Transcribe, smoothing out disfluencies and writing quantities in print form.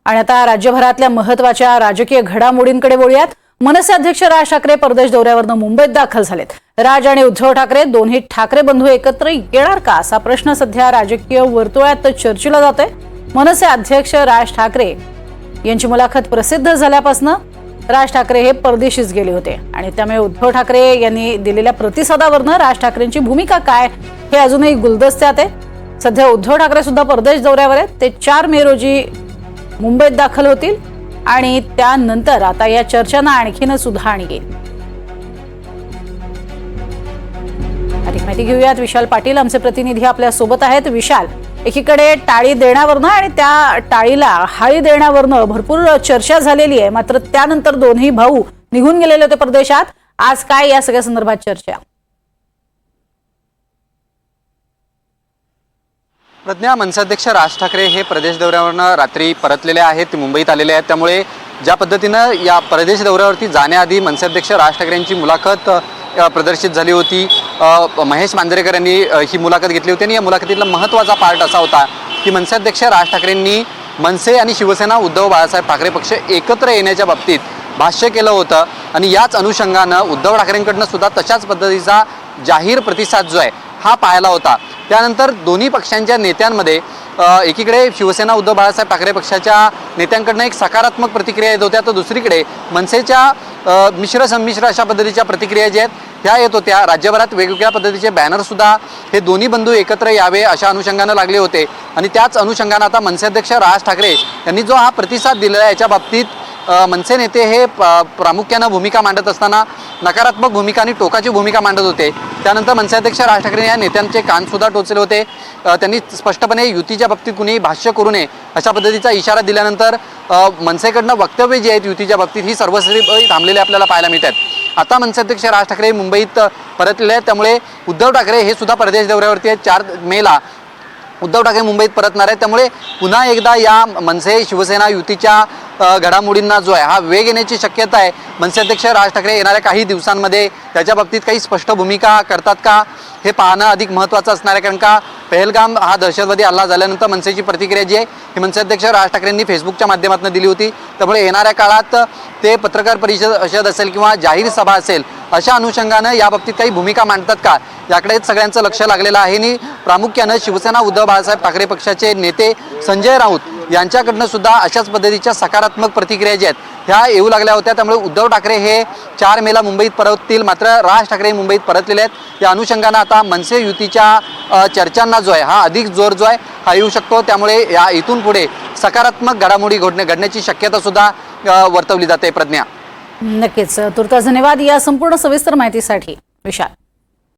आणि आता राज्यभरातल्या महत्त्वाच्या राजकीय घडामोडींकडे वळूयात। मनसे अध्यक्ष राज ठाकरे परदेश दौऱ्यावरून मुंबईत दाखल झालेत। राज आणि उद्धव ठाकरे दोन्ही ठाकरे बंधू एकत्र येणार का असा प्रश्न सध्या राजकीय वर्तुळात चर्चेला जातोय। मनसे अध्यक्ष राज ठाकरे यांची मुलाखत प्रसिद्ध झाल्यापासून राज ठाकरे हे परदेशीच गेले होते आणि त्यामुळे उद्धव ठाकरे यांनी दिलेल्या प्रतिसादावरून राज ठाकरेंची भूमिका काय हे अजूनही गुलदस्त्यात आहे। सध्या उद्धव ठाकरे सुद्धा परदेश दौऱ्यावर आहेत। ते 4 मे रोजी मुंबईत दाखल होतील आणि त्यानंतर आता या चर्चांना आणखीन सुधारणा येईल। अधिक माहिती घेऊयात। विशाल पाटील आमचे प्रतिनिधी आपल्या सोबत आहेत। विशाल, एकीकडे टाळी देण्यावरनं आणि त्या टाळीला हाळी देण्यावरनं भरपूर चर्चा झालेली आहे, मात्र त्यानंतर दोन्ही भाऊ निघून गेलेले होते परदेशात। आज काय या सगळ्या संदर्भात चर्चा? प्रज्ञा, मनसे अध्यक्ष राज ठाकरे हे प्रदेश दौऱ्यावरून रात्री परतलेले आहेत, मुंबईत आलेले आहेत। त्यामुळे ज्या पद्धतीनं या प्रदेश दौऱ्यावरती जाण्याआधी मनसे अध्यक्ष राज ठाकरे यांची मुलाखत प्रदर्शित झाली होती। महेश मांजरेकर यांनी ही मुलाखत घेतली होती आणि या मुलाखतीतला महत्त्वाचा पार्ट असा होता की मनसे अध्यक्ष राज ठाकरेंनी मनसे आणि शिवसेना उद्धव बाळासाहेब ठाकरे पक्ष एकत्र येण्याच्या बाबतीत भाष्य केलं होतं आणि याच अनुषंगानं उद्धव ठाकरेंकडनं सुद्धा तशाच पद्धतीचा जाहीर प्रतिसाद जो आहे हा पाहायला होता। त्यानंतर दोन्ही पक्षांच्या नेत्यांमध्ये एकीकडे शिवसेना उद्धव बाळासाहेब ठाकरे पक्षाच्या नेत्यांकडनं एक सकारात्मक प्रतिक्रिया येत होत्या, तर दुसरीकडे मनसेच्या मिश्र संमिश्र अशा पद्धतीच्या प्रतिक्रिया ज्या आहेत ह्या येत होत्या। राज्यभरात वेगवेगळ्या पद्धतीचे बॅनर सुद्धा हे दोन्ही बंधू एकत्र यावे अशा अनुषंगानं लागले होते आणि त्याच अनुषंगानं आता मनसे अध्यक्ष राज ठाकरे यांनी जो हा प्रतिसाद दिलेला आहे याच्या बाबतीत मनसे नेते हे प्रामुख्यानं भूमिका मांडत असताना नकारात्मक भूमिका आणि टोकाची भूमिका मांडत होते। त्यानंतर मनसे अध्यक्ष राज ठाकरे या नेत्यांचे कान सुद्धा टोचले होते। त्यांनी स्पष्टपणे युतीच्या बाबतीत कुणीही भाष्य करू नये अशा पद्धतीचा इशारा दिल्यानंतर मनसेकडनं वक्तव्य जी आहेत युतीच्या बाबतीत ही सर्वस्वी थांबलेले आपल्याला पाहायला मिळतात। आता मनसे अध्यक्ष राज ठाकरे मुंबईत परतलेले आहेत, त्यामुळे उद्धव ठाकरे हे सुद्धा परदेश दौऱ्यावरती आहेत। 4 मेला उद्धव ठाकरे मुंबईत परतणार आहेत, त्यामुळे पुन्हा एकदा या मनसे शिवसेना युतीच्या घडामोडींना जो आहे हा वेग येण्याची शक्यता आहे। मनसे अध्यक्ष राज ठाकरे येणाऱ्या काही दिवसांमध्ये त्याच्या बाबतीत काही स्पष्ट भूमिका करतात का हे पाहणं अधिक महत्त्वाचं असणार आहे, कारण का पहलगाम हा दहशतवादी हल्ला झाल्यानंतर मनसेची प्रतिक्रिया जी आहे ही मनसे अध्यक्ष राज ठाकरेंनी फेसबुकच्या माध्यमातून दिली होती। त्यामुळे येणाऱ्या काळात ते पत्रकार परिषद असेल किंवा जाहीर सभा असेल अशा अनुषंगानं याबाबतीत काही भूमिका मांडतात का याकडे सगळ्यांचं लक्ष लागलेलं आहे आणि प्रामुख्यानं शिवसेना उद्धव बाळासाहेब ठाकरे पक्षाचे नेते संजय राऊत यांच्याकडनं सुद्धा अशाच पद्धतीच्या सकारात्मक प्रतिक्रिया ज्या आहेत ह्या येऊ लागल्या होत्या। त्यामुळे उद्धव ठाकरे हे 4 मेला मुंबईत परततील, मात्र राज ठाकरे मुंबईत परतलेले आहेत। या अनुषंगानं आता मनसे युतीच्या चर्चांना जो आहे हा अधिक जोर जो आहे हा येऊ शकतो। त्यामुळे या इथून पुढे सकारात्मक घडामोडी घडण्याची शक्यता सुद्धा वर्तवली जाते। प्रज्ञा, नक्कीच तुर्तास धन्यवाद या संपूर्ण सविस्तर माहितीसाठी विशाल।